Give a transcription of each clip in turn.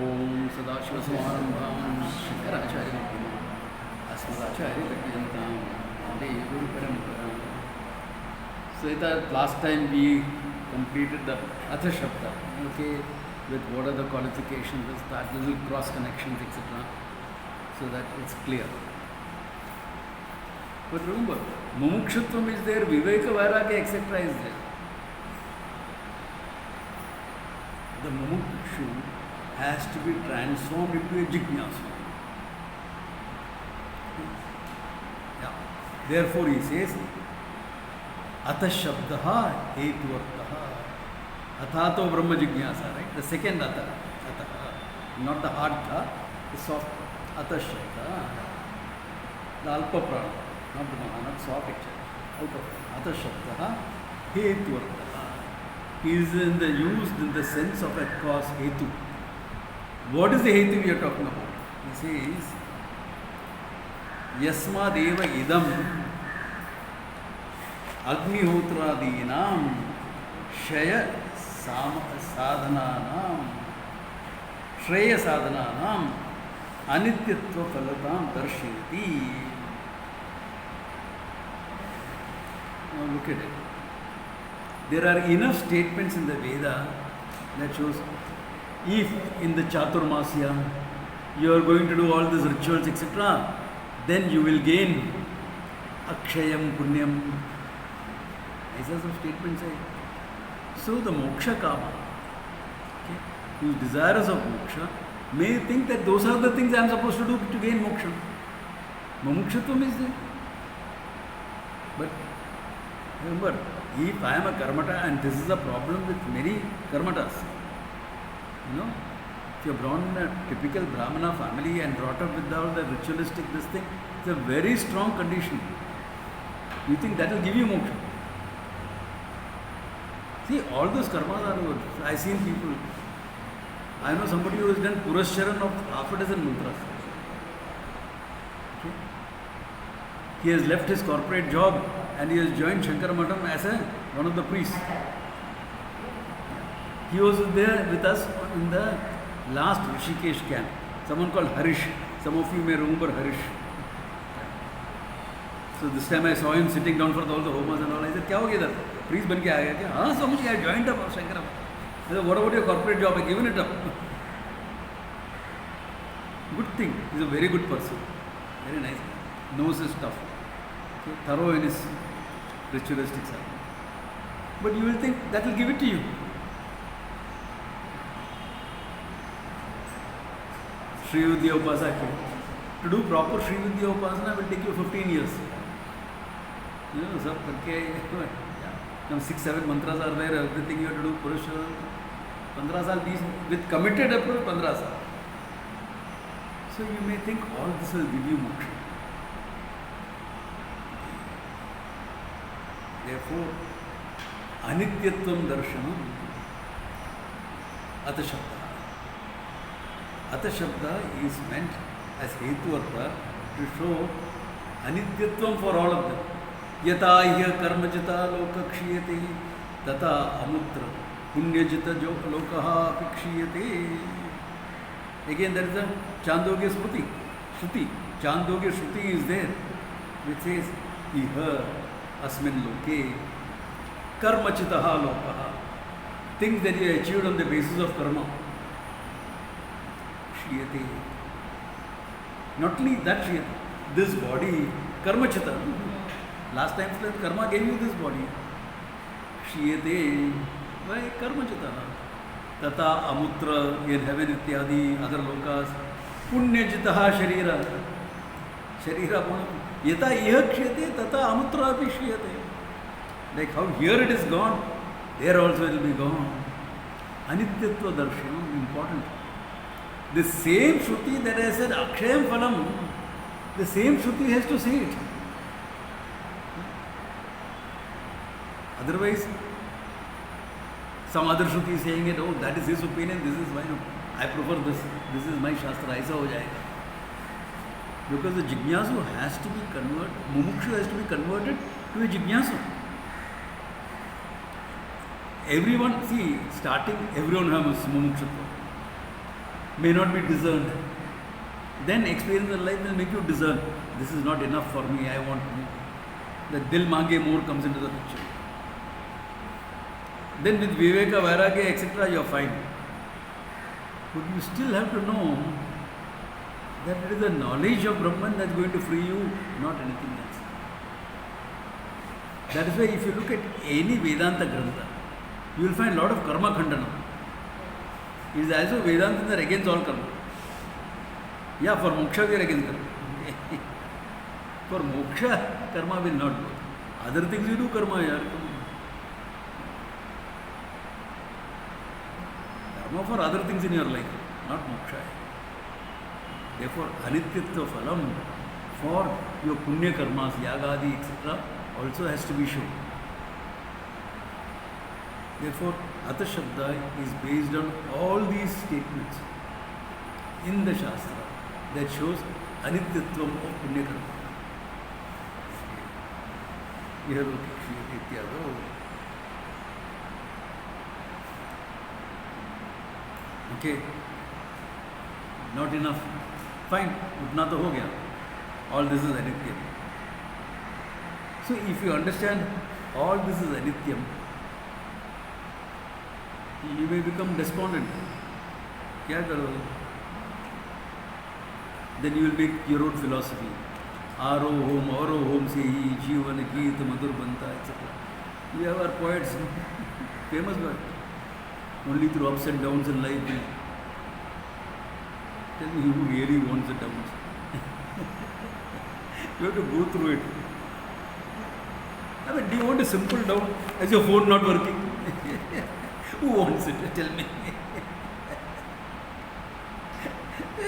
Om Sadashiva-Samarambaam Shankaracharya-Mukhamam Asmadacharya-Paryantam Vande Guru Paramparam. So that last time we completed the Atha Shabda, okay, with what are the qualifications, that little cross connections, etc. So that it's clear. But remember, Mumukshutvam is there, Viveka, Vairagya, etc. is there. The Mumukshu has to be transformed into a Jignasu. Yeah. Therefore he says, Atha Shabdaha Hetuvartaha. Athato Brahma Jignasa, right? The second Atha. Atha. Not the hard Tha, the soft Atha Shabda. The Alpa Prana, not the Maha, not soft actually. Out of Atha Shabdaha Hetuvartaha. He is used in the sense of a cause, Hetu. What is the Hetu we are talking about? He says, Yasmadeva idam Agnihotra-dinam Shaya sadhananam Shreya sadhananam Anityatva phalatam darshayati. Now look at it. There are enough statements in the Veda that shows if in the Chaturmasya you are going to do all these rituals, etc., then you will gain Akshayam, Punyam. These are some statements. So the Moksha Kama, okay, who is desirous of Moksha, may think that those are the things I am supposed to do to gain Moksha. Mumukshatvam is there. But remember, if I am a karmata, and this is a problem with many karmatas, if you are born in a typical Brahmana family and brought up with all the ritualistic this thing, it's a very strong condition. You think that will give you moksha? See, all those karmas are good. I seen people. I know somebody who has done Purascharan of half a dozen mantras. Okay? He has left his corporate job and he has joined Shankara Matham as one of the priests. He was there with us in the last Rishikesh camp. Someone called Harish. Some of you may remember Harish. So this time I saw him sitting down for all the homas and all. I said, "Kya ho gaya idhar? Priest ban ke aaya kya?" "Haan, so much I joined up Shankara." I said, "What about your corporate job? I given it up." Good thing. He's a very good person. Very nice. Knows his stuff. Okay. Thorough in his ritualistic side. But you will think that will give it to you. Sri Vidya Upasana. To do proper Sri Vidya Upasana will take you 15 years. Sab karke, some 6-7 mantras are there, everything you have to do, Purusha, 15 saal, with committed approach, 15 saal. So you may think all this will give you moksha. Therefore, Anityatvam darshanam Atha Shabda. Atha Shabda is meant as Hetu Artha to show Anityatvam for all of them. Yata ihya karmajita loka kshiyate tata amutra punyajita lokaha apikshiyate. Again there is a Chandogya Shruti. Chandogya Shruti is there which says iha asmin loke karmachitaha lokaha. Things that you achieved on the basis of karma. Kshiyate. Not only that, this body, karmachita. Last time karma gave you this body. Kshiyate. Why karmachita? Tata amutra in heaven ityadi, other lokas. Punyajitaha sharira. Sharira puna. Yata iha kshiyate, tata amutra api kshiyate. Like how here it is gone, there also it will be gone. Anityatva darshanam, important. The same Shruti that I said, Akshayam Phalam, the same Shruti has to say it. Otherwise, some other Shruti is saying it, oh, that is his opinion, this is mine. I prefer this is my Shastra, aisa ho jayega. Because the Jignasu has to be converted, Mumukshu has to be converted to a Jignasu. Everyone, see, starting, everyone has Mumukshutva. may not be discerned. Then experience of life will make you discern. This is not enough for me, I want more. The dil mange more comes into the picture. Then with viveka, vairagya, etc., you are fine. But you still have to know that it is the knowledge of Brahman that is going to free you, not anything else. That is why if you look at any Vedanta Grantha, you will find a lot of karma khandana. It is as though Vedantas are against all karma. Yeah, for moksha we are against karma. For moksha, karma will not work. Other things you do karma, yaar. Karma for other things in your life, not moksha. Therefore, anityatva phalam for your punya karmas, yagadi, etc., also has to be shown. Therefore, Atha Shabda is based on all these statements in the Shastra that shows anityatvam of punya karma. Here, okay, not enough. Fine, utna to ho gaya. All this is anityam. So if you understand all this is anityam, you may become despondent. Kya karo? Then you will make your own philosophy. Aro hom se hi jivan geet madur banta, etc. We have our poets, famous word. Only through ups and downs in life. Tell me who really wants the downs. You have to go through it. I mean, do you want a simple down? Is your phone not working? Who wants it? Tell me.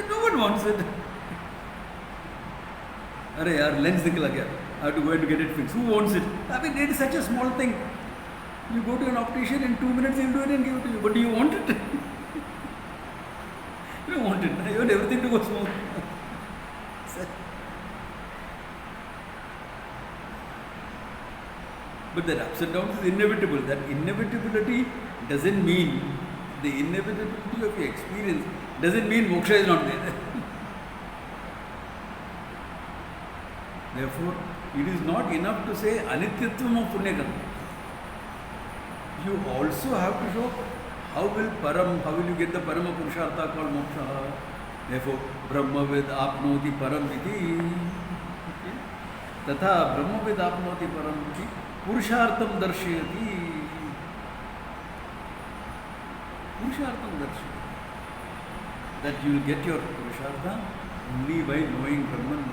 No one wants it. Arey yaar, lens nikla gaya. I have to go and get it fixed. Who wants it? I mean, it is such a small thing. You go to an optician, in 2 minutes he will do it and give it to you. But do you want it? You don't want it. You want everything to go smooth. But that ups and downs is inevitable. That inevitability doesn't mean, the inevitability of your experience doesn't mean moksha is not there. Therefore, it is not enough to say anityatvam of punya karma. You also have to show how will you get the parama purushartha called moksha. Therefore, Brahma ved apnoti param iti. Tatha Brahma ved apnoti param iti. Purushartham darshayati. Purushartham darshayati. That you will get your purushartha only by knowing Brahman.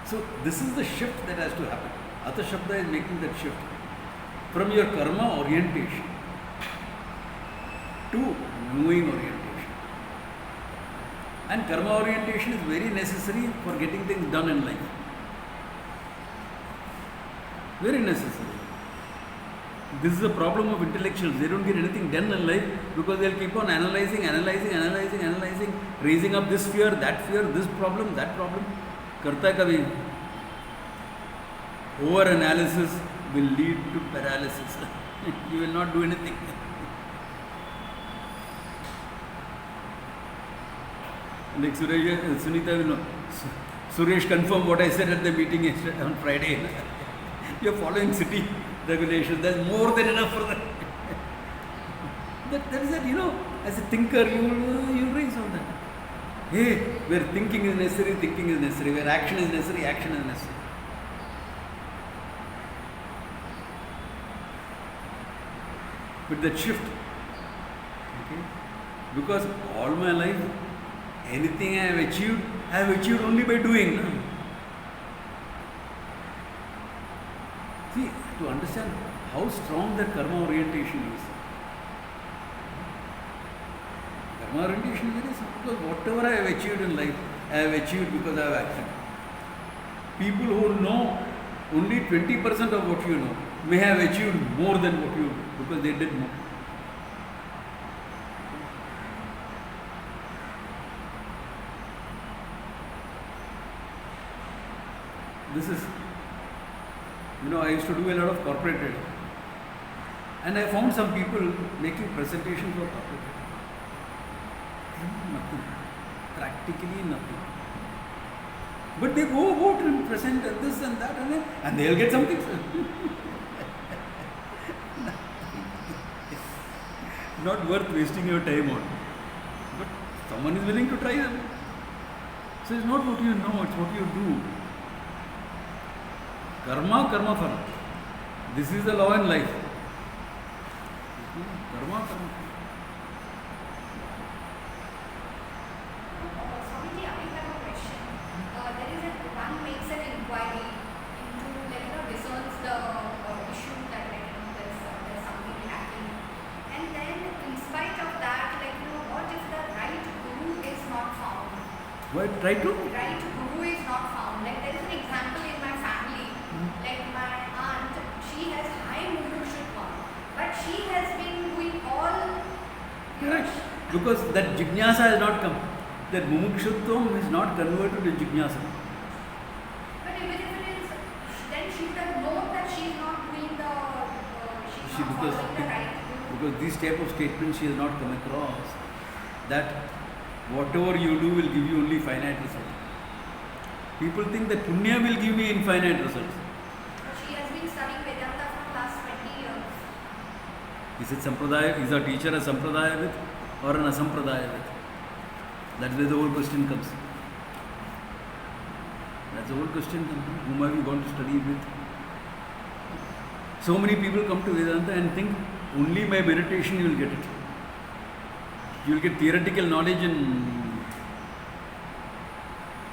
So this is the shift that has to happen. Atha Shabda is making that shift from your karma orientation to knowing orientation. And karma orientation is very necessary for getting things done in life. Very necessary. This is a problem of intellectuals. They don't get anything done in life because they'll keep on analyzing, raising up this fear, this problem, that problem. Karta kabhi. Over analysis will lead to paralysis. You will not do anything. Like Sunita will know. Suresh confirmed what I said at the meeting yesterday on Friday. You are following city regulations. There is more than enough for that. That is it, as a thinker, you raise all that. Hey, where thinking is necessary, where action is necessary, action is necessary. But that shift, okay, because all my life, anything I have achieved only by doing. No? See, to understand how strong that karma orientation is. Karma orientation is very simple, because whatever I have achieved in life, I have achieved because I have acted. People who know only 20% of what you know may have achieved more than what you know because they did more. This is, I used to do a lot of corporate trading. And I found some people making presentations for corporate trading. Nothing. Practically nothing. But they go about and present this and that and they'll get something. Not worth wasting your time on. But someone is willing to try them. So it's not what you know, it's what you do. Karma, karma phala. This is the law in life. Karma, karma. Swamiji, I have a question. There is one makes an inquiry into discerns the issue that there's something lacking, and then in spite of that, what if the right guru is not found? What? Try to? Right guru is not found. Like there is an example in my family. Like my aunt, she has high mumukshuttva, but she has been doing all. Correct. Because that jignasa has not come. That mumukshutvam is not converted to jignasa. But even if it is, then she would have known that she is not doing the. She's not following the right guru. Because these type of statements she has not come across. That whatever you do will give you only finite results. People think that punya will give me infinite results. But she has been studying Vedanta for the last 20 years. Is it sampradaya? Is our teacher a sampradaya with or an asampradaya with? That's where the whole question comes. That's the whole question comes. Whom have you gone to study with? So many people come to Vedanta and think only by meditation you will get it. You will get theoretical knowledge in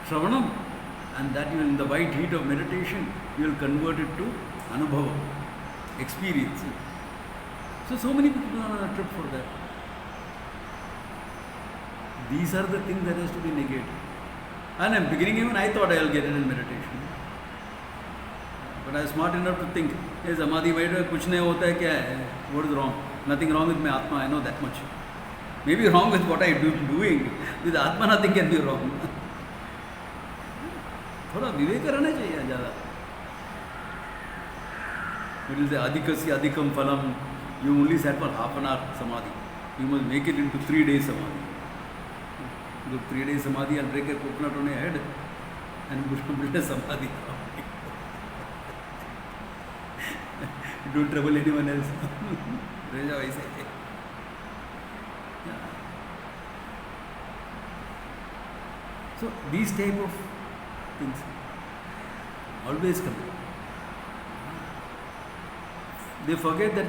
Shravanam, and that you will, in the white heat of meditation, you will convert it to Anubhava, experience. So many people are on a trip for that. These are the things that has to be negated. And in the beginning even I thought I will get it in meditation. But I was smart enough to think, hey, Samadhi, kuch nahi hota hai, kya hai? What is wrong? Nothing wrong with my Atma, I know that much. Maybe wrong with what I am doing. With Atma nothing can be wrong. थोड़ा विवेक रहना चाहिए ज़्यादा. It will say adhikasya adhikam phalam. You only sat for half an hour samadhi. You must make it into 3 days samadhi. Look, 3 days samadhi, I'll break a coconut on your head and build a samadhi. Don't trouble anyone else. Reja I say. So these type of things always come. They forget that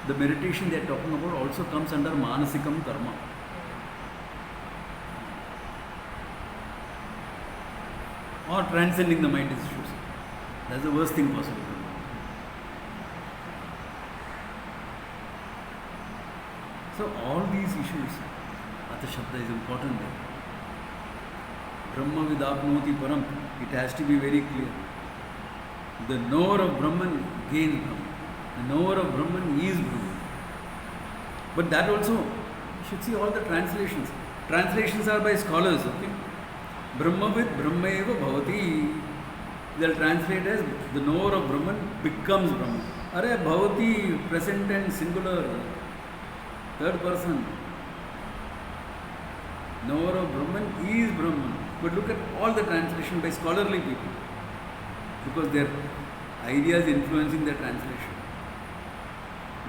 the meditation they are talking about also comes under manasikam karma. Or transcending the mind issues. That's the worst thing possible. So all these issues, Atha Shabda is important there. Brahma vidapnoti param, it has to be very clear. The knower of Brahman gains Brahman. The knower of Brahman is Brahman. But that also, you should see all the translations. Translations are by scholars, okay? Brahmavid Brahmaeva Bhavati. They'll translate as the knower of Brahman becomes Brahman. Arey Bhavati, present and singular, third person. Knower of Brahman is Brahman. But look at all the translation by scholarly people. Because their ideas influencing their translation.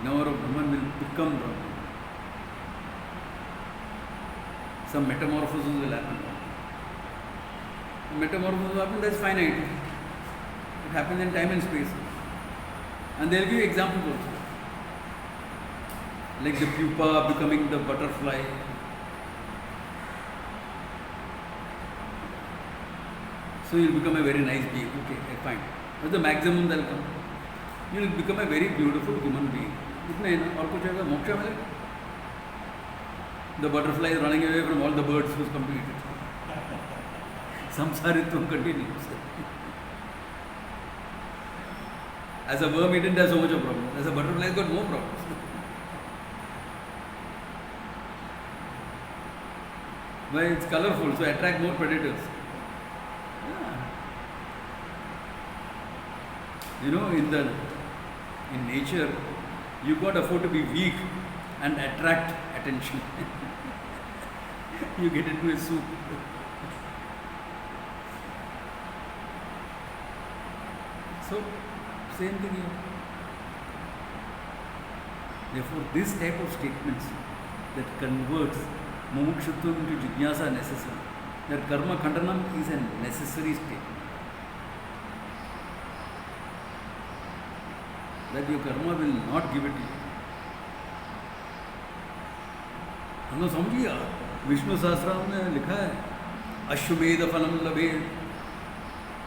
Knower of Brahman will become Brahman. Some metamorphosis will happen. Metamorphosis will happen, that's finite. It happens in time and space. And they'll give you examples also. Like the pupa becoming the butterfly. So you'll become a very nice being. Okay, fine. What's the maximum that will come? You'll become a very beautiful human being. इतना ही ना और कुछ होगा मोक्ष मिलेगा. The butterfly is running away from all the birds who's completed. Samsaritvam continues. As a worm, he didn't have so much of problem. As a butterfly, he's got more problems. Why? It's colorful, so attract more predators. You know, in nature, you can't afford to be weak and attract attention. you get into a soup. So, same thing here. Therefore, this type of statements that converts mumukshutvam into jnana necessary, that karma khandanam is a necessary statement. That your karma will not give it to you. हमने समझिए विष्णु सहस्त्रनाम में लिखा है अश्वमेध फलम लभेत.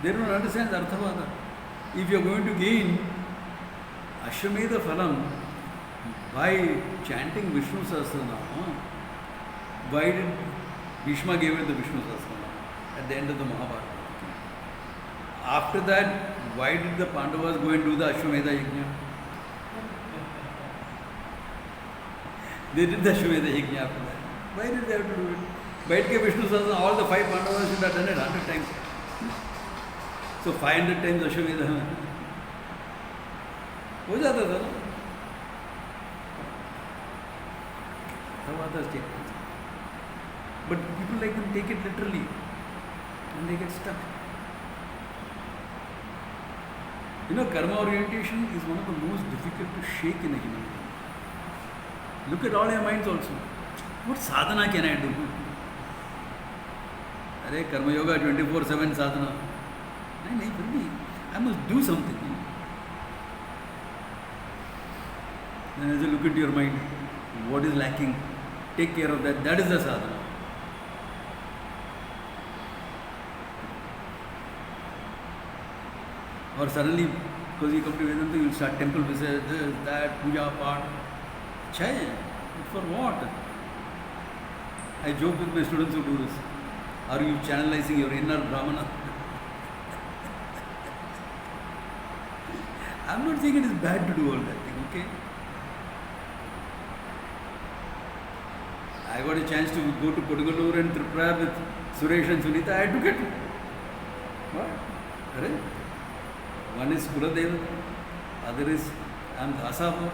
They don't understand the arthavada. If you are going to gain Ashwamedha Phalam by chanting Vishnu Sahasranama, why did Bhishma gave it the Vishnu Sahasranama at the end of the Mahabharata? After that, why did the Pandavas go and do the Ashwamedha Yajna? They did the Ashwamedha Yajna after that. Why did they have to do it? Baitke Vishnu Sahasranama, all the 5 Pandavas should have done it 100 times. So 500 times Ashwamedha हो जाता था ना. तब आता statement. But people like them take it literally and they get stuck. You know, karma orientation is one of the most difficult to shake in a human being. Look at all your minds also. What sadhana can I do? Arey karma yoga 24/7 sadhana. नहीं फिर भी I must do something. Then as you look into your mind, what is lacking, take care of that. That is the sadhana. Or suddenly, because you come to Vedanta, you will start temple visits, this, that, puja, part. Chai, for what? I joke with my students who do this. Are you channelizing your inner Brahmana? I'm not saying it is bad to do all that thing, okay? I got a chance to go to Kodungalur and Tripura with Suresh and Sunita. I took it. What? Right? One is Kuladeva, other is I am Dhasava.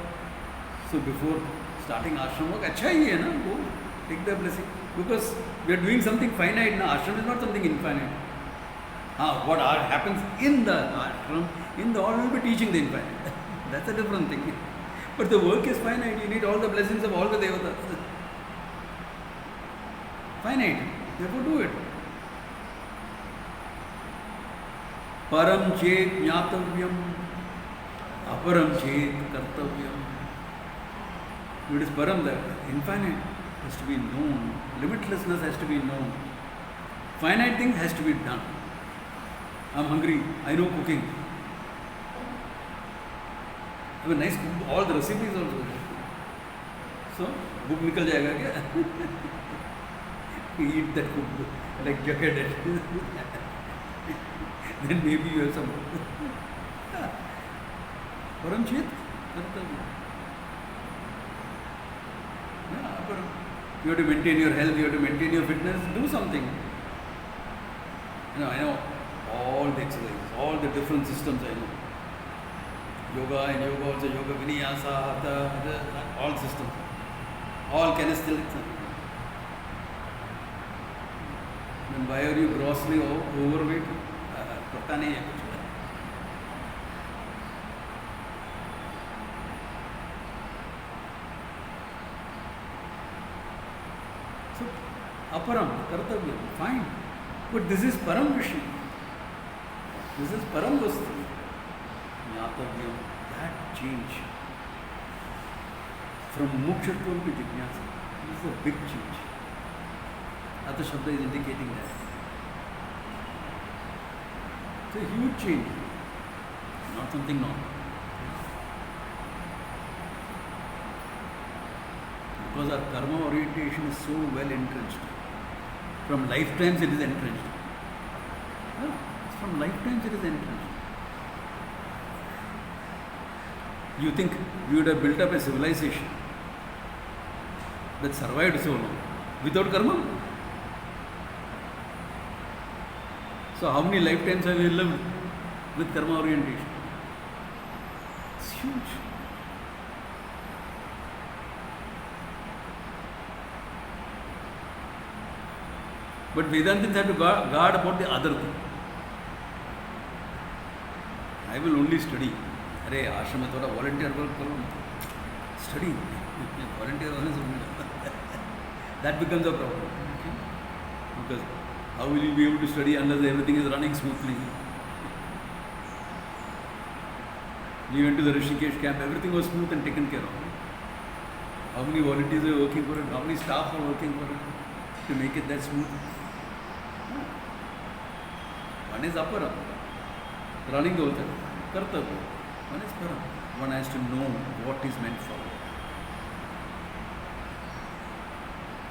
So before starting ashram work, अच्छा ही है ना, go take the blessing. Because we are doing something finite now. Ashram is not something infinite. What happens in the ashram, in the order we will be teaching the infinite. That's a different thing. But the work is finite. You need all the blessings of all the devatas. Finite. Therefore do it. Param chet jnatavyam, aparam chet kartavyam. It is param, that infinite has to be known. Limitlessness has to be known. Finite thing has to be done. I'm hungry. I know cooking. I have a nice cook. All the recipes also. So, book nikal jayega kya? Eat that cooked book like Jughead did. Then maybe you have some. Param chet kartavya. You have to maintain your health, you have to maintain your fitness, do something. I know all the exercises, all the different systems I know. Yoga and yoga also, yoga vinyasa, all systems. All calisthenics. Then why are you grossly overweight? पता नहीं है कुछ. So, aparam, kartavya, fine. But this is param Vishnu. This is param vastu. Jnatavyam, that change. From mukshatvam to jnana. This is a big change. Atha Shabda is indicating that. It's a huge change. Not something normal. Because our karma orientation is so well entrenched. From lifetimes it is entrenched. From lifetimes it is entrenched. You think we would have built up a civilization that survived so long without karma? So how many lifetimes have we lived with karma orientation? It's huge. But Vedantins have to guard about the other thing. I will only study. Arey, ashram mein thoda volunteer work karo na. Study. Volunteer hone se that becomes a problem. Okay? Because how will you be able to study unless everything is running smoothly? We went to the Rishikesh camp, everything was smooth and taken care of. How many volunteers are working for it? How many staff are working for it to make it that smooth? One is apara, running the whole thing. Kartavya. One is para. One has to know what is meant for.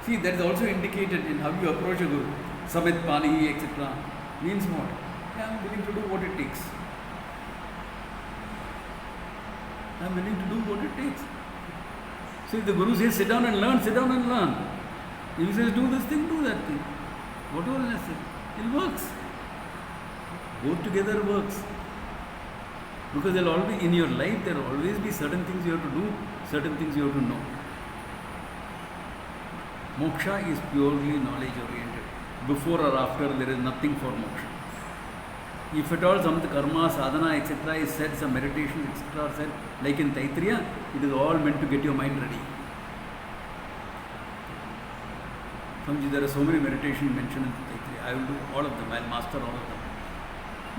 See, that is also indicated in how you approach a guru. Samit Pani, etc. Means what? I am willing to do what it takes. I am willing to do what it takes. So if the Guru says sit down and learn, sit down and learn. If he says do this thing, do that thing. Whatever is necessary, it works. Both together works. Because there will always, in your life, there will always be certain things you have to do, certain things you have to know. Moksha is purely knowledge oriented. Before or after, there is nothing for moksha. If at all some karma, sadhana, etc. is said, some meditation, etc. are said, like in Taittiriya, it is all meant to get your mind ready. Swamiji, there are so many meditations mentioned in Taittiriya. I will do all of them. I will master all of them.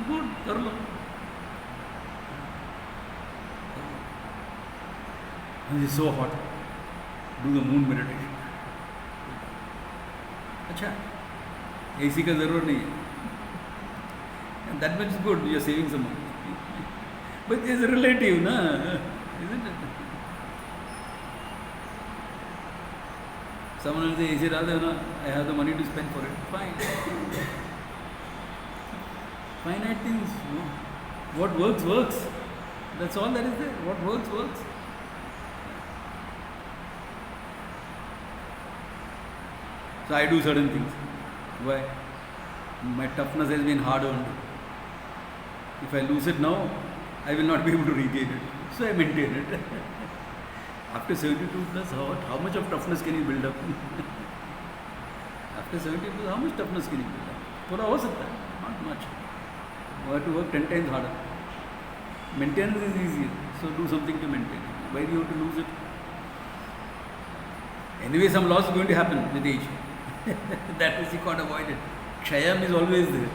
Good, karlo. It is so hot. Do the moon meditation. अच्छा, AC का ज़रूर नहीं है. And that much is good. You are saving some money. But it is relative, na? Isn't it? Someone will say, AC rather, na, I have the money to spend for it. Fine. Finite things. No? What works, works. That's all that is there. What works, works. So I do certain things. Why? My toughness has been hard earned. If I lose it now, I will not be able to regain it. So I maintain it. After 72 plus, how much of toughness can you build up? After 72 plus, how much toughness can you build up? Thoda ho sakta hai, not much. You have to work 10 times harder. Maintenance is easier. So do something to maintain it. Why do you have to lose it? Anyway, some loss is going to happen with age. That is, you can't avoid it. Kshayam is always there.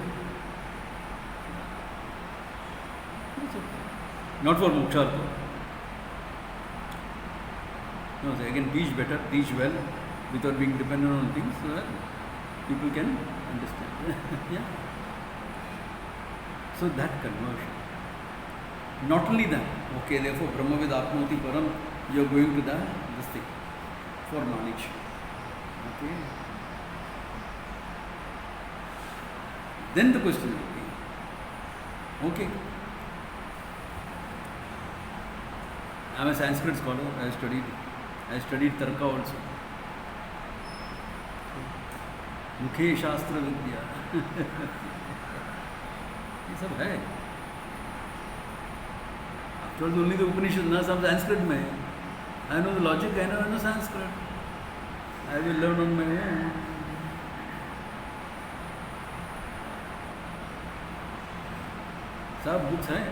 Not for mokshartha. No, so I can teach better, teach well, without being dependent on things, so that people can understand. Yeah. So that conversion. Not only that, okay, therefore Brahma Vid Atmoti Param, you are going to this thing, for knowledge. Okay. Then the question will be, okay, I am a Sanskrit scholar, I studied Tarka also. Mukhe Shastra Vidya. ये सब है. After all, only the Upanishad, na सब Sanskrit में है. I know the logic, I know Sanskrit. I will learn on my own. सब books हैं,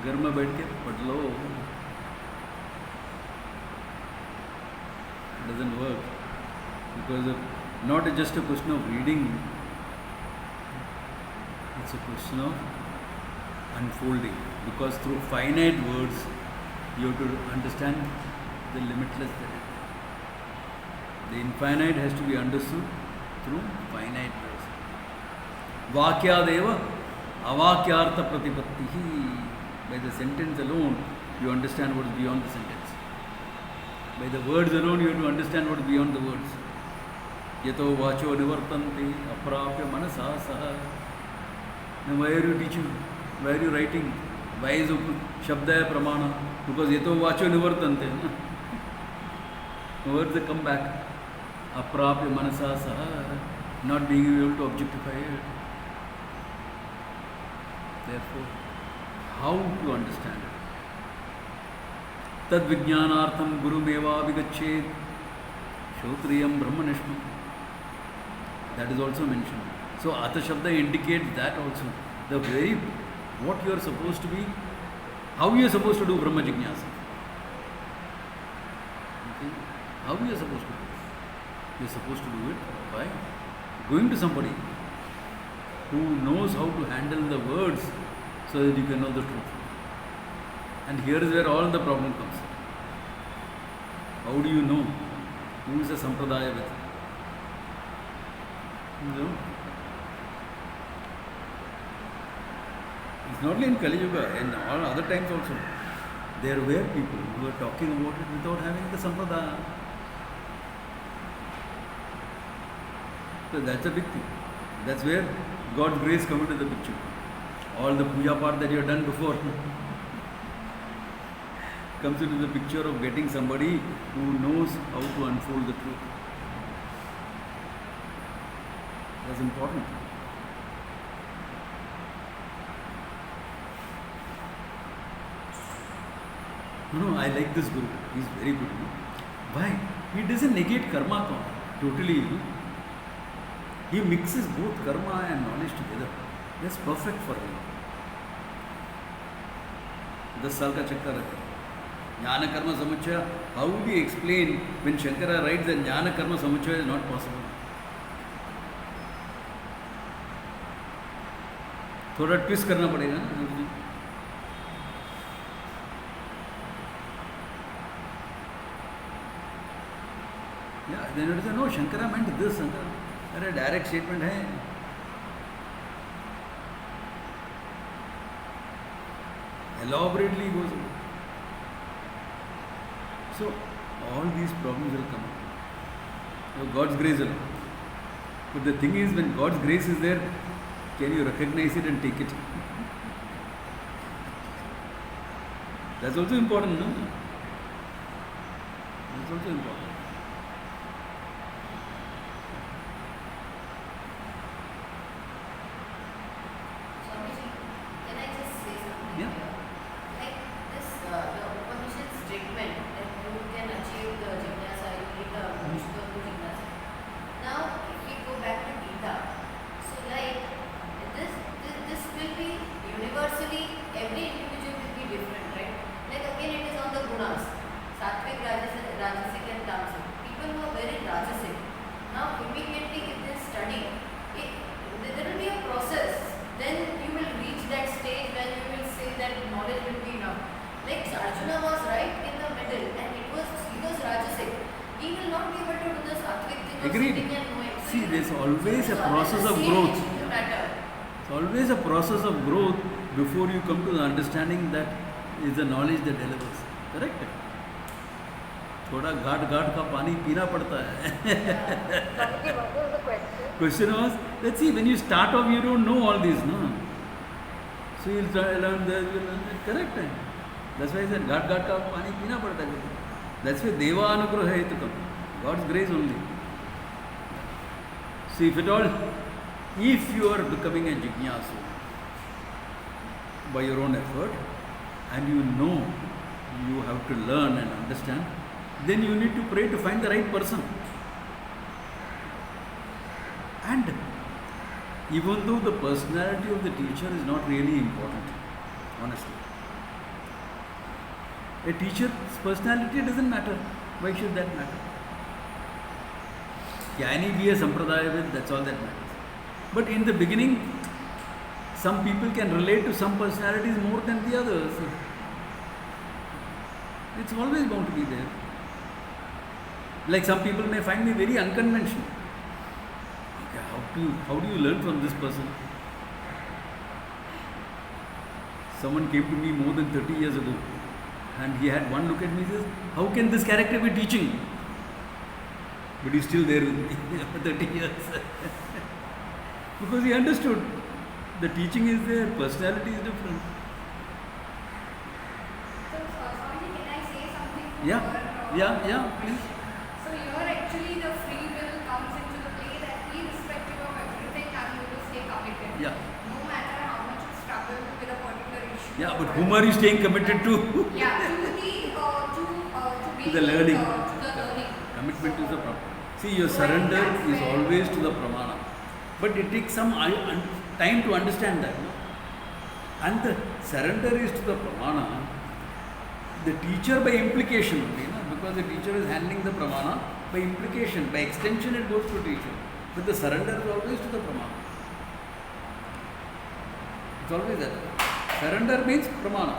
घर में बैठ के पढ़ लो. It doesn't work because not just a question of reading, it's a question of unfolding. Because through finite words, you have to understand the limitless that it is. The infinite has to be understood through finite words. Vakyadeva avakyartha pratipattihi. By the sentence alone, you understand what is beyond the sentence. By the words alone, you have to understand what is beyond the words. Yato vacho nivartante aprapya manasa saha. Now why are you teaching? Why are you writing? Why is Shabda pramana? Because yato vacho nivartante. Words that come back. Aprapya manasa saha. Not being able to objectify it. Therefore, how to understand it? Tad vijnanartham guru meva vigachet shotriyam brahmanishmam. That is also mentioned. So Ata Shabda indicates that also. The very, what you are supposed to be, how you are supposed to do Brahma Jignasa. Okay? How you are supposed to do it? You are supposed to do it by going to somebody who knows how to handle the words so that you can know the truth. And here is where all the problem comes. How do you know who is a sampradaya with? You know? It's not only in Kali Yuga, in all other times also. There were people who were talking about it without having the sampradaya. So that's a big thing. That's where God's grace comes into the picture. All the puja part that you have done before comes into the picture of getting somebody who knows how to unfold the truth. That's important. I like this Guru. He's very good. Why? He doesn't negate karma totally. He mixes both karma and knowledge together. That's perfect for him. 10 साल का चक्कर है. Jnana karma samuchaya. How do you explain when Shankara writes that Jnana karma samuchaya is not possible? थोड़ा twist करना पड़ेगा ना. Yeah, then it is no, Shankara meant this. अरे direct statement है. Elaborately goes on. So all these problems will come up. So God's grace alone. But the thing is, when God's grace is there, can you recognize it and take it? That's also important, no? That's also important. Before you come to the understanding that is the knowledge that delivers. Correct? थोड़ा घाट का पानी पीना पड़ता है. Question was, let's see, when you start off, you don't know all these, no? So you'll learn this, you'll learn that. Correct? That's why I said घाट का पानी पीना पड़ता है. That's why Deva Anugraha Hetukam. God's grace only. See, if you are becoming a jignasu by your own effort, and you know you have to learn and understand, then you need to pray to find the right person. And even though the personality of the teacher is not really important, honestly, a teacher's personality doesn't matter. Why should that matter? Can he be a sampradaya with? That's all that matters. But in the beginning, some people can relate to some personalities more than the others. It's always bound to be there. Like some people may find me very unconventional. Okay, how do you learn from this person? Someone came to me more than 30 years ago, and he had one look at me and says, how can this character be teaching? But he's still there with me for 30 years. Because he understood the teaching is there, personality is different. So, Swamiji, can I say something? Yeah, please. So, here actually the free will comes into the play that irrespective of everything, I'm going to stay committed. Yeah. No matter how much you struggle with a particular issue. Yeah, but whom are you staying committed to? Yeah, to the learning. Commitment is the problem. See, your So I think surrender that's is where- always to the pramana. But it takes some time to understand that. No? And the surrender is to the pramana. The teacher by implication only, no? Because the teacher is handling the pramana by implication. By extension it goes to teacher. But the surrender is always to the pramana. It's always that. Surrender means pramana.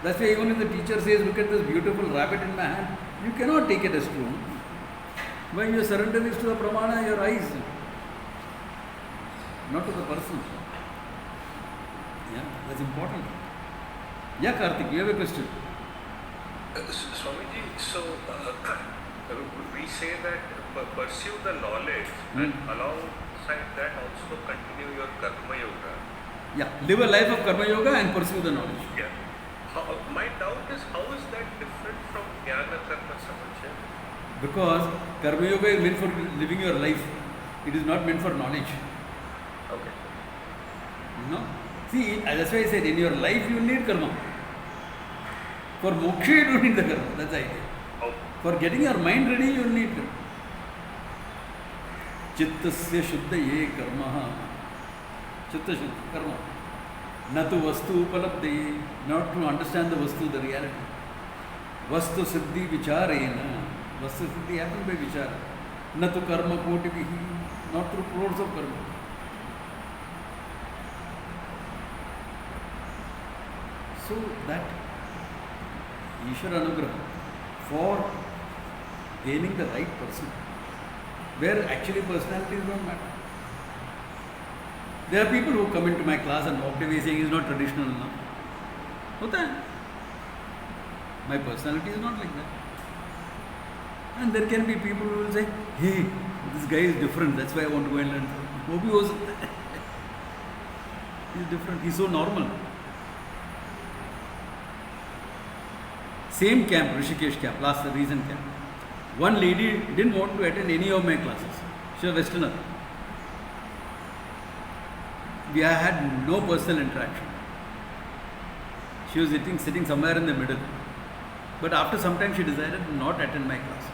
That's why even if the teacher says, look at this beautiful rabbit in my hand, you cannot take it as true. When your surrender is to the pramana, your eyes, not to the person. Yeah, that's important. Yeah, Karthik, you have a question. Swamiji, so we say that pursue the knowledge and alongside that also continue your karma yoga. Yeah, live a life of karma yoga and pursue the knowledge. Yeah. My doubt is how is that different from jnana karma samachya? Because karma yoga is meant for living your life. It is not meant for knowledge. Okay. You know? See, that's why I said, in your life you need karma. For moksha you don't need the karma. That's the idea. Oh. For getting your mind ready, you need karma. Chittasya shuddha ye karma. Chitta shuddha karma. Natu vastu upalabdhe. Not to understand the vastu, the reality. Vastu siddhi vicharena. Vastu siddhi happens by vichara. Natu karma koti vihi. Not through crores of karma. So that Ishvara Anugraha for gaining the right person, where actually personalities don't matter. There are people who come into my class and walk away saying he's not traditional enough. Hota hai. My personality is not like that. And there can be people who will say, hey, this guy is different, that's why I want to go and learn. Wo bhi ho sakta hai. He's different, he's so normal. Same camp, Rishikesh camp, recent camp. One lady didn't want to attend any of my classes. She was a Westerner. We had no personal interaction. She was sitting somewhere in the middle. But after some time she decided to not attend my class.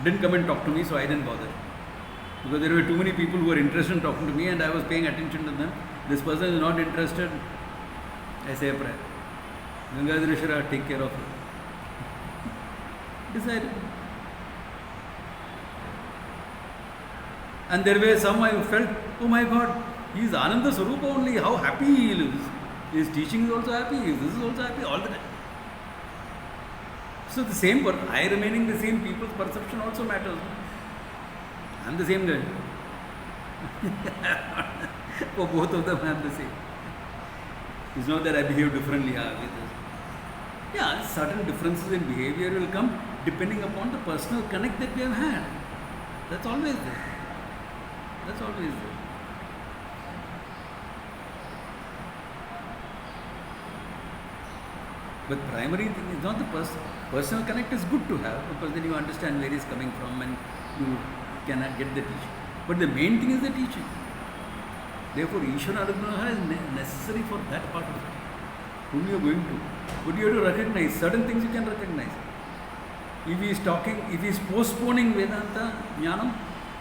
Didn't come and talk to me, so I didn't bother. Because there were too many people who were interested in talking to me and I was paying attention to them. This person is not interested. I say a prayer. Gangadhareshwara, take care of her. Decided. And there were some I felt, oh my God, he is Ananda Swarupa only, how happy he lives. His teaching is also happy, this is also happy, all the time. So the same, I remaining the same, people's perception also matters. I am the same guy. For both of them I am the same. It's not that I behave differently with this. Yeah, certain differences in behavior will come depending upon the personal connect that we have had. That's always there. That's always there. But primary thing is not the personal connect is good to have because then you understand where he is coming from and you can get the teaching. But the main thing is the teaching. Therefore, Ishvara Anugraha is necessary for that part of it. Whom you are going to. But you have to recognize certain things you can recognize. If he is talking, if he is postponing Vedanta, Jnanam,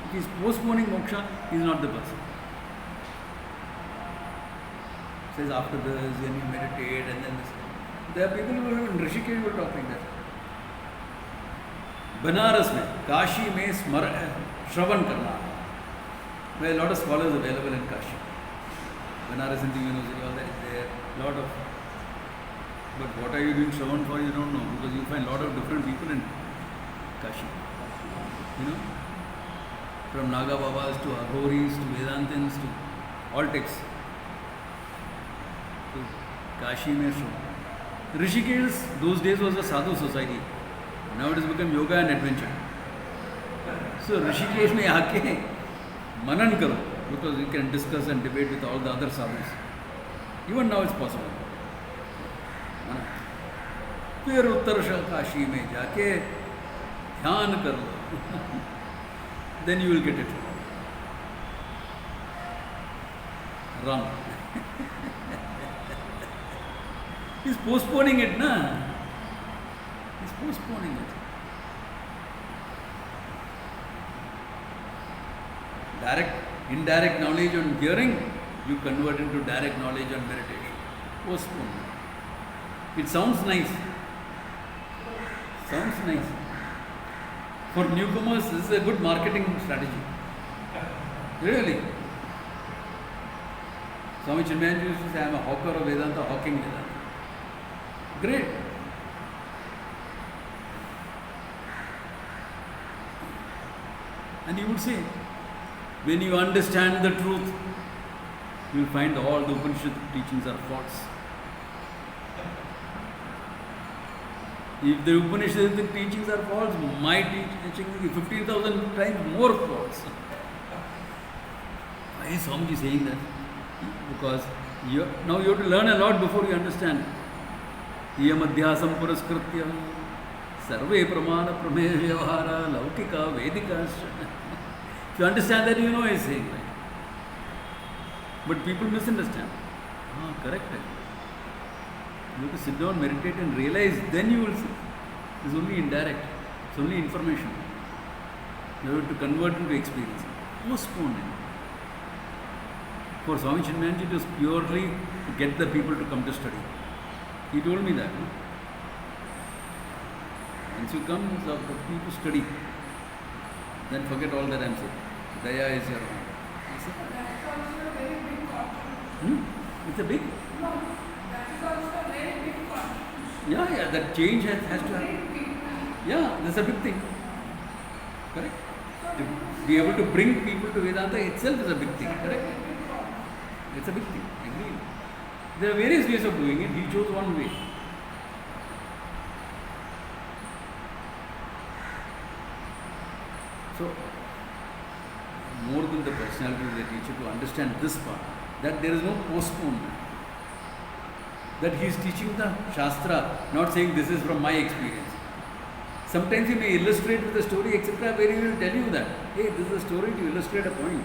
if he is postponing moksha, he is not the person. Says after this, then you meditate and then this. There are people who are in Rishikesh who are talking that. Banaras mein, Kashi mein Shravan karna. There are a lot of scholars available in Kashi. Banaras Hindu University, all that is there. Lot of. But what are you doing Shravan for? You don't know because you find a lot of different people in Kashi. You know, from Naga Babas to Aghoris to Vedantins to all texts. So Kashi mein Shravan. Rishikesh, those days was a sadhu society. Now it has become yoga and adventure. So Rishikesh mein aake manan karo because you can discuss and debate with all the other sadhus. Even now it's possible. फिर उत्तर काशी में जाके ध्यान कर लो. Then you will get it. Wrong. He's postponing it, na? He's postponing it. Indirect knowledge on hearing, you convert into direct knowledge on meditation. Postpone. It sounds nice. For newcomers, this is a good marketing strategy. Really. Swami Chinmayanji used to say, I am a hawker of Vedanta, hawking Vedanta. Great. And you would see, when you understand the truth, you will find all the Upanishad teachings are false. If the Upanishad teachings are false, my teaching is 15,000 times more false. Why is Swamiji saying that? Because now you have to learn a lot before you understand. Iyam adhyasam puraskritya sarve pramana prameya vyavahara laukika vedika. If you understand that, you know he is saying right. But people misunderstand. Correct. You have to sit down, meditate and realize, then you will see. It's only indirect. It's only information. You have to convert into experience. Postpone it. For Swami Chinmayanji, it was purely to get the people to come to study. He told me that. Once you come, it's up to you to study. Then forget all that I am saying. Daya is your own. That's also a very big contribution. It's a big? No, that is also a very big contribution. Yeah, that change has to happen. Very big. Yeah, that's a big thing. Correct? To be able to bring people to Vedanta itself is a big thing. Correct? It's a big thing. Agree. There are various ways of doing it. He chose one way. So, more than the personality of the teacher, to understand this part, that there is no postponement. That he is teaching the Shastra, not saying this is from my experience. Sometimes he may illustrate with a story, etc., where he will tell you that, hey, this is a story to illustrate a point.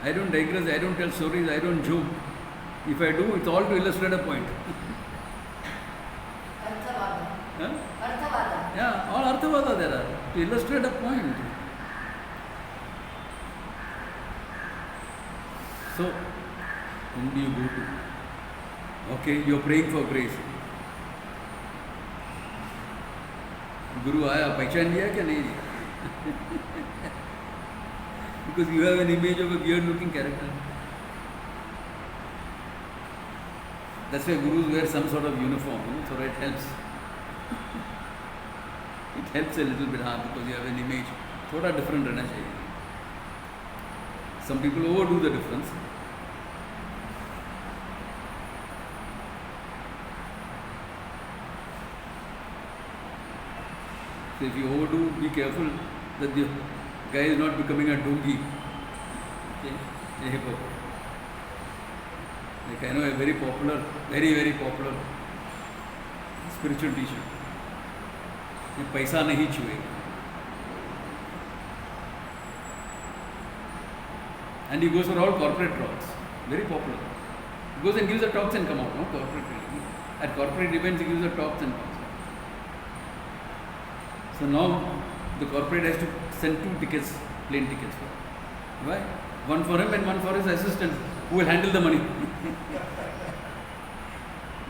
I don't digress, I don't tell stories, I don't joke. If I do, it's all to illustrate a point. Huh? Yeah, all Arthavada there are, to illustrate a point. So, whom do you go to? Okay, you are praying for grace. Guru आया, पहचान लिया क्या नहीं लिया? Because you have an image of a weird looking character. That's why gurus wear some sort of uniform, so it helps. It helps a little bit because you have an image. Thoda different रहना चाहिए. Some people overdo the difference. So if you overdo, be careful that the guy is not becoming a donkey. Okay? Like I know a very popular, very popular spiritual teacher. ये पैसा नहीं छुएगा. And he goes for all corporate talks. Very popular. He goes and gives the talks and come out. No corporate. At corporate events he gives the talks and comes out. So now the corporate has to send 2 tickets, plane tickets for him. Why? One for him and one for his assistant who will handle the money.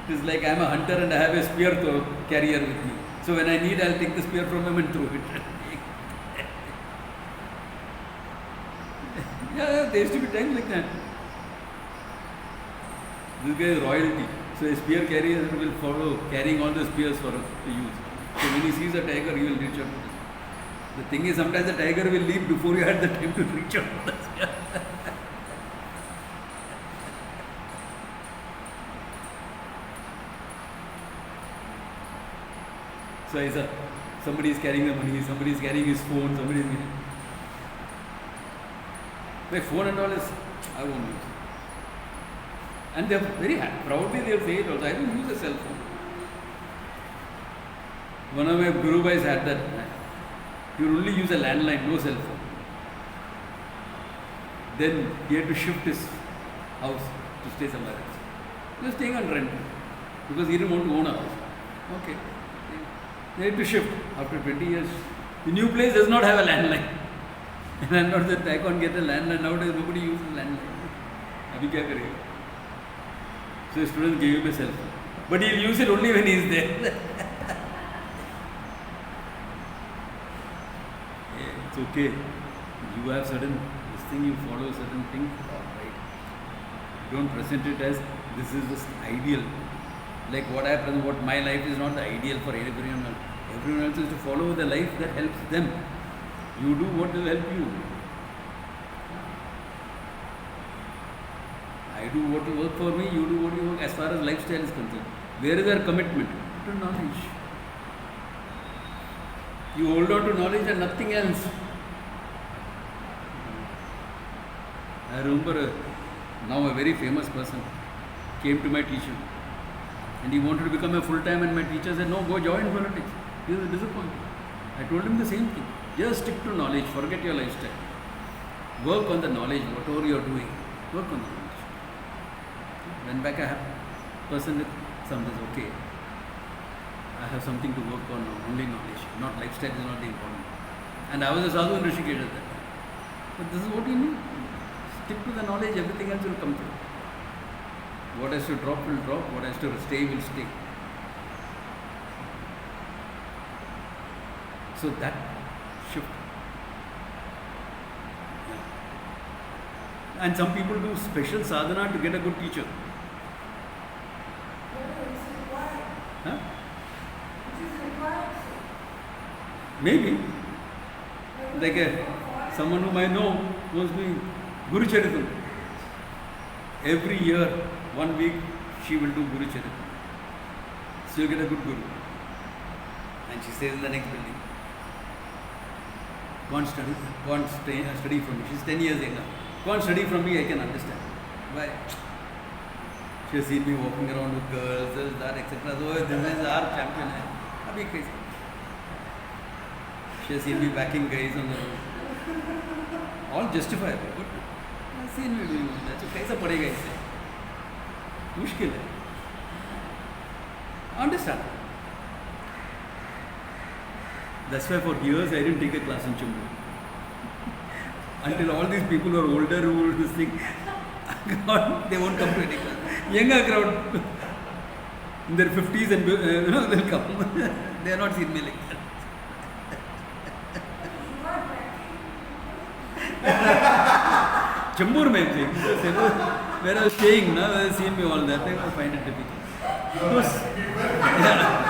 It is like I am a hunter and I have a spear carrier with me. So when I need, I will take the spear from him and throw it. Yeah, there used to be times like that. This guy is royalty. So a spear carrier will follow carrying all the spears for him to use. So when he sees a tiger, he will reach out to this. The thing is, sometimes the tiger will leave before you had the time to reach out to the spear. So I said, somebody is carrying the money, somebody is carrying his phone, somebody is carrying... My phone and all is, I won't use. And they are very happy. Proudly they will say it also, I don't use a cell phone. One of my Guru Bhais had that. He would only use a landline, no cell phone. Then he had to shift his house to stay somewhere else. He was staying on rent because he didn't want to own a house. Okay. They had to shift. After 20 years, The new place does not have a landline. And I'm not that I can't get a landline. Nowadays nobody uses landline. Abhi kya karega? So a student gave him a cell phone. But he'll use it only when he is there. Yeah, it's okay. You have certain this thing, you follow certain things, right? Don't present it as this is the ideal. Like what I present, what my life is not the ideal for everyone else. Everyone else is to follow the life that helps them. You do what will help you. I do what will work for me, you do what will work as far as lifestyle is concerned. Where is our commitment? To knowledge. You hold on to knowledge and nothing else. I remember now a very famous person came to my teacher and he wanted to become a full-time, and my teacher said, no, go join politics. He was disappointed. I told him the same thing. Just stick to knowledge, forget your lifestyle. Work on the knowledge, whatever you are doing. Work on the knowledge. When back I have person with something, okay, I have something to work on, only knowledge, not lifestyle is not the important. And I was a sadhu in Rishikesh at that time. But this is what you need. Stick to the knowledge, everything else will come through. What has to drop will drop, what has to stay will stay. So that shift. Yeah. And some people do special sadhana to get a good teacher. Huh? Maybe. Like someone whom I know was doing Guru Charitam. Every year, 1 week, she will do Guru Charitam. So you get a good Guru. And she stays in the next building. Can't study from me. She's 10 years younger. Can't study from me, I can understand. Why? She has seen me walking around with girls, this, that, etc. So this is our champion. Abhi crazy. She has seen me backing guys on the road. All justifiable. But I have seen me doing that. So kaisa padega isse? Mushkil hai. Understand. That's why for years I didn't take a class in Chumbu. Until all these people who are older who will this thing, God, they won't come to any class. Younger crowd, in their 50s and they'll come. They are not seen me like that. Chambur mein, where I was staying, now they have seen me all that. They will find it difficult. Yeah.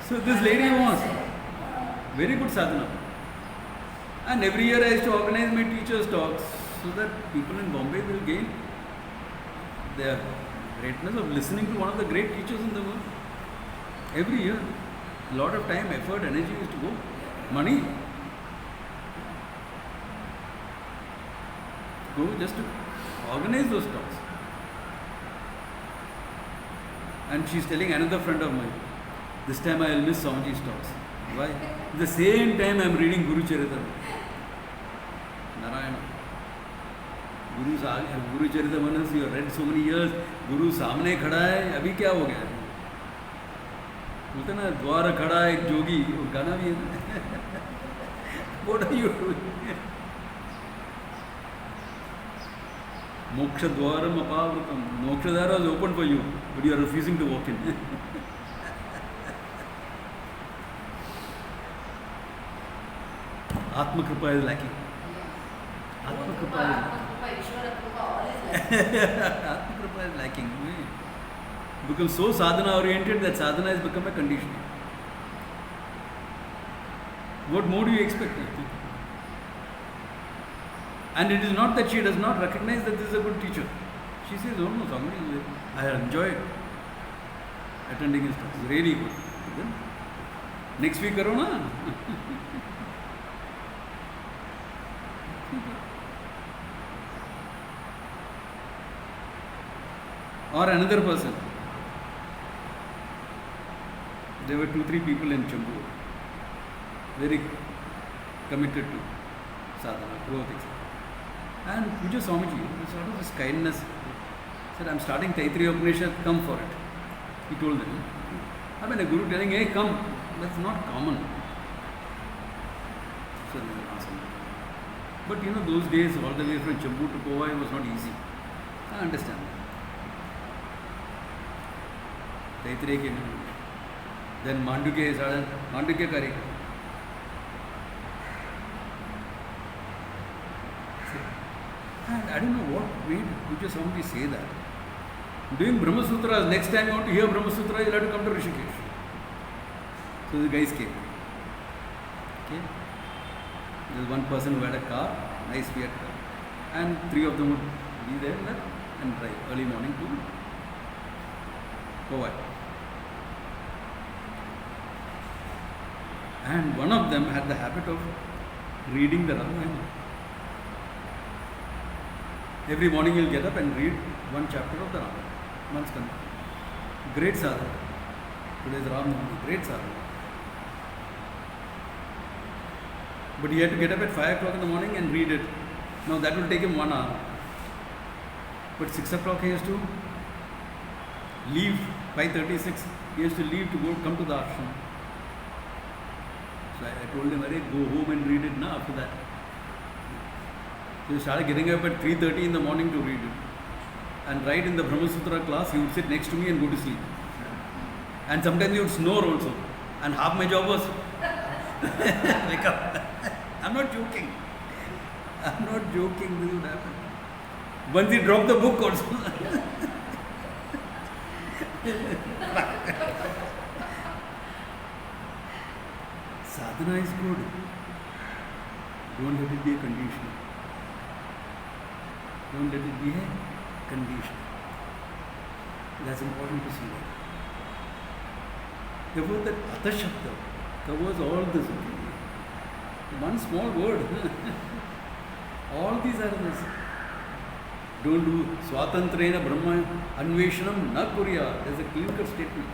So this lady was very good sadhana. And every year I used to organize my teachers' talks so that people in Bombay will gain their greatness of listening to one of the great teachers in the world. Every year. A lot of time, effort, energy used to go. Money. Go just to organize those talks. And she's telling another friend of mine, this time I will miss Swamiji's talks. Why? At the same time I am reading Guru Charitam. Narayana. Guru Charitam, you have read so many years, Guru सामने खड़ा है, अभी क्या हो गया? बोलते ना द्वार खड़ा एक जोगी, वो गाना भी है. What are you doing? Moksha dwaram apavrutam. Moksha dwara is open for you, but you are refusing to walk in. Atma Kripa is lacking. Atma Kripa is lacking. Become so sadhana oriented that sadhana has become a condition. What more do you expect? And it is not that she does not recognize that this is a good teacher. She says, oh no, Swami, I enjoyed attending his talks. It's really good. Then, next week, karo na? Or another person. There were 2-3 people in Chambur, very committed to sadhana, growth, etc. And Puja Swamiji, sort of this kindness, Said, I'm starting Taittiriya Upanishad, come for it. He told them. I mean, a guru telling, hey, come, that's not common. So they were awesome. But you know, those days, all the way from Chambu to Powai was not easy. I understand. Taittiriya came in. Then Mandukya started, Mandukya Karika. And I don't know what made Puja Swami say that. Doing Brahma Sutras, next time you want to hear Brahma Sutra, you'll have to come to Rishikesh. So the guys came. Okay. There's one person who had a car, nice Fiat car. And 3 of them would be there and drive early morning to Powai. And one of them had the habit of reading the Ramayana. Every morning he'll get up and read one chapter of the Ramayana. One skanda. Great sadhana. Today's Ramayana, great sadhana. But he had to get up at 5 o'clock in the morning and read it. Now that will take him 1 hour. But 6 o'clock he has to leave, 5:36, he has to leave to come to the ashram. So I told him, go home and read it now after that. So he started getting up at 3:30 in the morning to read it. And right in the Brahma Sutra class, he would sit next to me and go to sleep. And sometimes he would snore also. And half my job was, wake up. I'm not joking. I'm not joking, this would happen. Once he dropped the book also. Sadhana is good. Don't let it be a condition. Don't let it be a condition. That's important to see that. Therefore, that Atha Shabda covers all this. One small word. All these are this. Don't do Swatantrena Brahma Anveshanam na Kurya. There's a clear statement.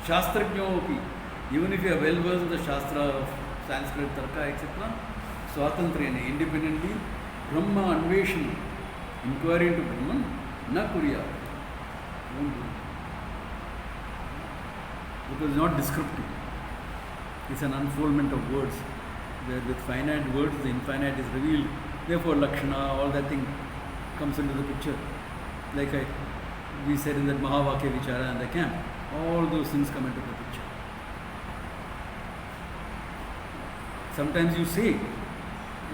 Shastrajñopi. Even if you are well versed in the Shastra of Sanskrit, Tarka, etc., Swatantrena, independently, Brahma Anveshanam, inquiry into Brahman, na Kurya. Don't do it. Because it's not descriptive. It's an unfoldment of words, where with finite words the infinite is revealed. Therefore, Lakshana, all that thing comes into the picture. Like we said in that Mahavakya Vichara and the camp, all those things come into the picture. Sometimes you say,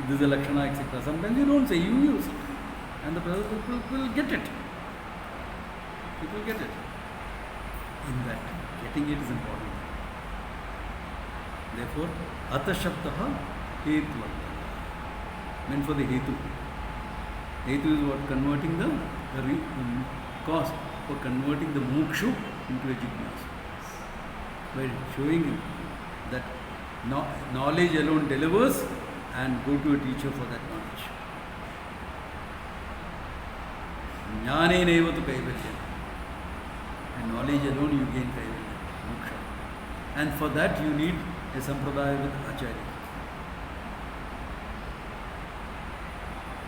this is a Lakshana, etc. Sometimes you don't say, you use it. And the people will get it. People get it. In that, getting it is important. Therefore, Atha Shabdaha Hetu. Meant for the Hetu. Hetu is what? Converting the cause for converting the Mokshu into a Jnana. By showing him that knowledge alone delivers and go to a teacher for that knowledge. Jnane neva tu kaivalyam. And knowledge alone you gain kaivalyam, moksha. And for that you need a sampradaya with acharya.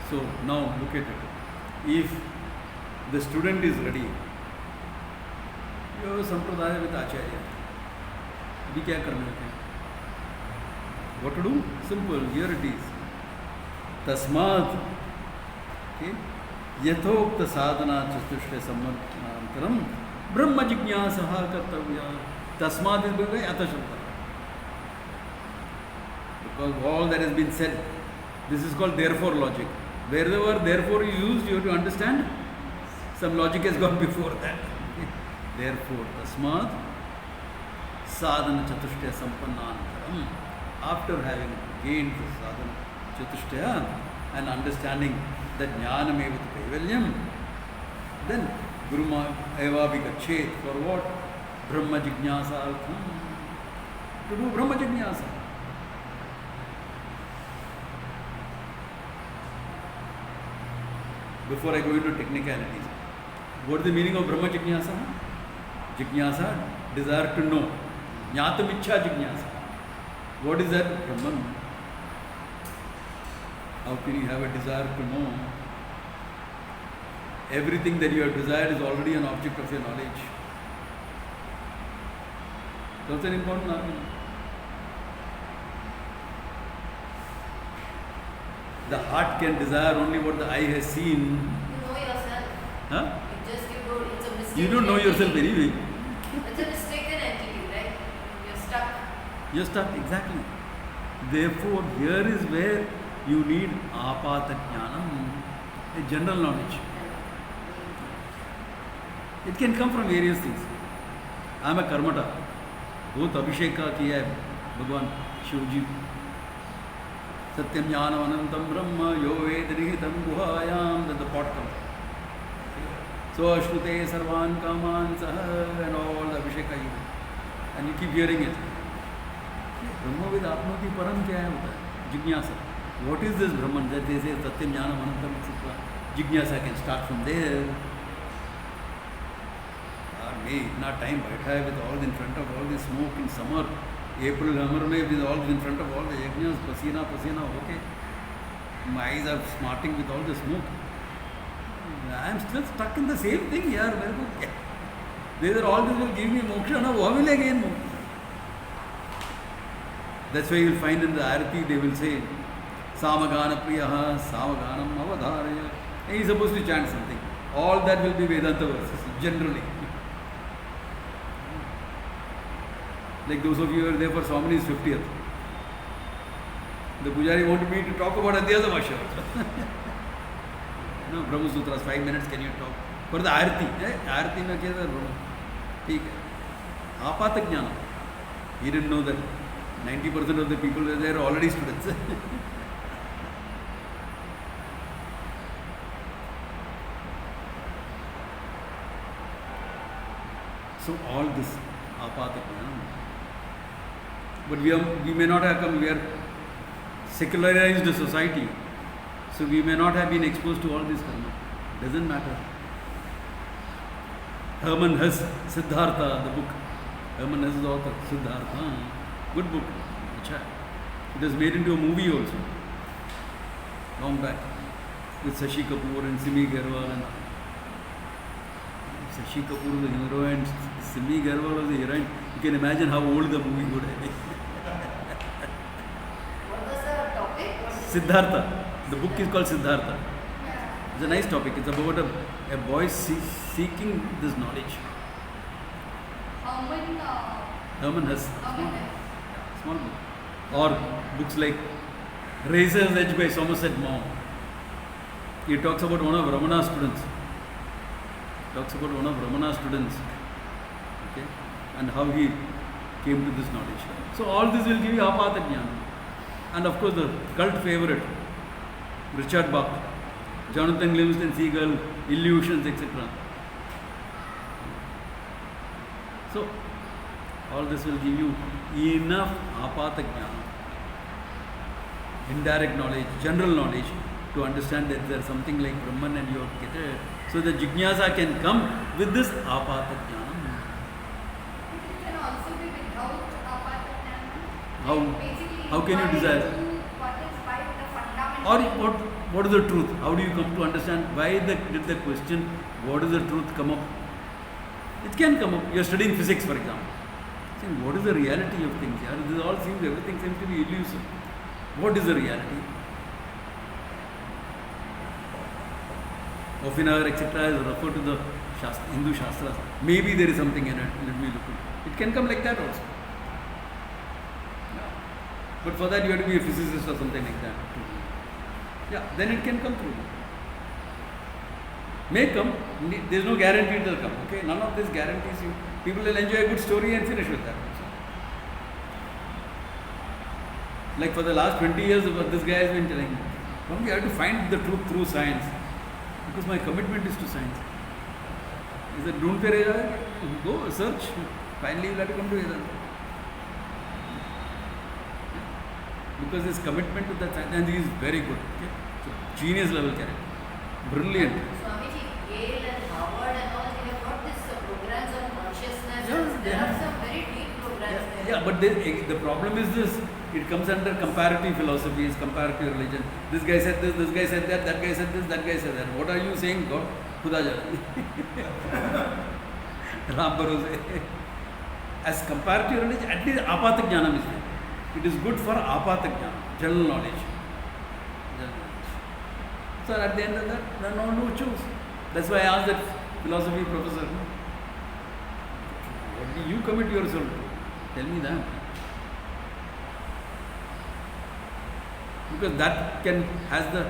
So now look at it. If the student is ready, you have a sampradaya with acharya. Abhi kya karna hai? What to do? Simple. Here it is. Tasmat. Okay. Yathokta sadhana chastushya sammantaram brahma jignasaha kartavya. Tasmat is by Atha Shabda. Because all that has been said, this is called therefore logic. Wherever therefore is used, you have to understand some logic has gone before that. Therefore, tasmat sadhana chatushtaya sampannantaram. After having gained the sadhana chatushtaya and understanding that jnanam eva tu kaivalyam, then guruma eva vigachet. For what? Brahma jignyasa. To do Brahma jignyasa. Before I go into technicalities, what is the meaning of Brahma jignyasa? Jignyasa, desire to know. Jnatam ichcha jignyasa. What is that? Brahman. How can you have a desire to know? Everything that you have desired is already an object of your knowledge. That's an important argument. The heart can desire only what the eye has seen. You know yourself. Huh? It's a mistake. You don't know yourself anyway. It's a mistaken entity, right? You're stuck. You're stuck, exactly. Therefore, here is where you need apata jnanam, a general knowledge. It can come from various things. I am a karmata. बहुत अभिषेक का किया है भगवान शिव जी. सत्यम ज्ञानम अनंतम ब्रह्म यो वेद निहितम गुहायाम. Then the pot comes. So Ashrute sarvan kaman sah and all the abhisheka you do. And you keep hearing it. ब्रह्मविद आपनोति परम क्या है होता है? जिज्ञासा. What is this Brahman that they say सत्यम ज्ञानम अनंतम etc. Jignasa can start from there. May इतना time बैठा है with all in front of all the smoke in summer, April summer में with all in front of all the yajnas, पसीना पसीना होके, my eyes are smarting with all the smoke. I am still stuck in the same thing यार. मेरे को क्या? These are all this will give me moksha ना वो मिलेगा इन मोक्ष. That's why you will find in the Arati they will say Samagana Priyaha Samaganam Avadharaya. He is supposed to chant something. All that will be Vedanta verses generally. Like those of you who are there for Swamini's 50th. The Pujari wanted me to talk about Adhyasa Bhashya also. No, Brahma Sutras, 5 minutes can you talk? For the Arati. Arati mein kya tha Brahma? ठीक है. Apata jnana. He didn't know that 90% of the people were there already students. So all this apata jnana. But we may not have come, we are secularized society. So we may not have been exposed to all this karma. Doesn't matter. Herman Hesse, Siddhartha, the book. Herman Hesse is the author. Siddhartha. Good book. It was made into a movie also. Long back. With Shashi Kapoor and Simi Garwal. And Shashi Kapoor was the hero and Simi Garwal was the heroine. You can imagine how old the movie would have been. What was the topic? Siddhartha. The book is called Siddhartha. It's a nice topic. It's about a boy seeking this knowledge. Herman Hesse. Small book. Or books like Razor's Edge by Somerset Maugham. He talks about one of Ramana's students. Okay, and how he came to this knowledge. So all this will give you apata jnana. And of course the cult favorite, Richard Bach, Jonathan Livingston Seagull, Illusions, etc. So all this will give you enough apata jnana, indirect knowledge, general knowledge, to understand that there is something like Brahman and you have to get it. So the jignasa can come with this apata jnana. It can also be without apata jnana. How? Basically, How can you desire? What is why the Or fundamental. what is the truth? How do you come to understand why did the question, what is the truth, come up? It can come up. You are studying physics, for example. Saying, what is the reality of things? Everything seems to be elusive. What is the reality? Often etc. is referred to the Hindu Shastras. Maybe there is something in it. Let me look at it. It can come like that also. Yeah. But for that you have to be a physicist or something like that. Yeah, then it can come through. May come. There is no guarantee it will come. Okay, none of this guarantees you. People will enjoy a good story and finish with that. Like for the last 20 years, what this guy has been telling me. Probably I have to find the truth through science. Because my commitment is to science. He said, don't go search. Finally, you will have to come to Vedanta. Because his commitment to that science, and he is very good. Okay? So, genius level character. Brilliant. Swamiji, Yale and Harvard and all, they have got this programs on consciousness. Yeah, There are some very deep programs there. Yeah, but the problem is this. It comes under comparative philosophies, comparative religion. This guy said this guy said that guy said this, that guy said that. What are you saying? God? खुदा जाने राम भरोसे as compared to your knowledge, at least apata jnanam is there. It is good for apata jnanam, general knowledge. So at the end of that, there are no choose. That's why I asked that philosophy professor, what do you commit yourself to? Tell me that. Because that has the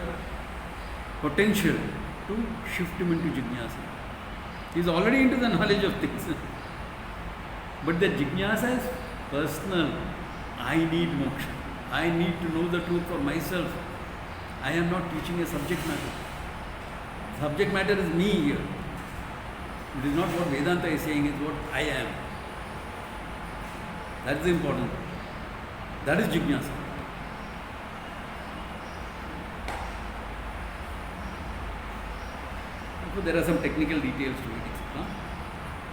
potential to shift him into jignasa. He is already into the knowledge of things. But the jignasa is personal. I need moksha. I need to know the truth for myself. I am not teaching a subject matter. Subject matter is me here. It is not what Vedanta is saying, it's what I am. That is the important. That is jignasa. So there are some technical details to it, etc.,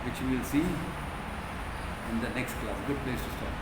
which we will see in the next class. Good place to stop.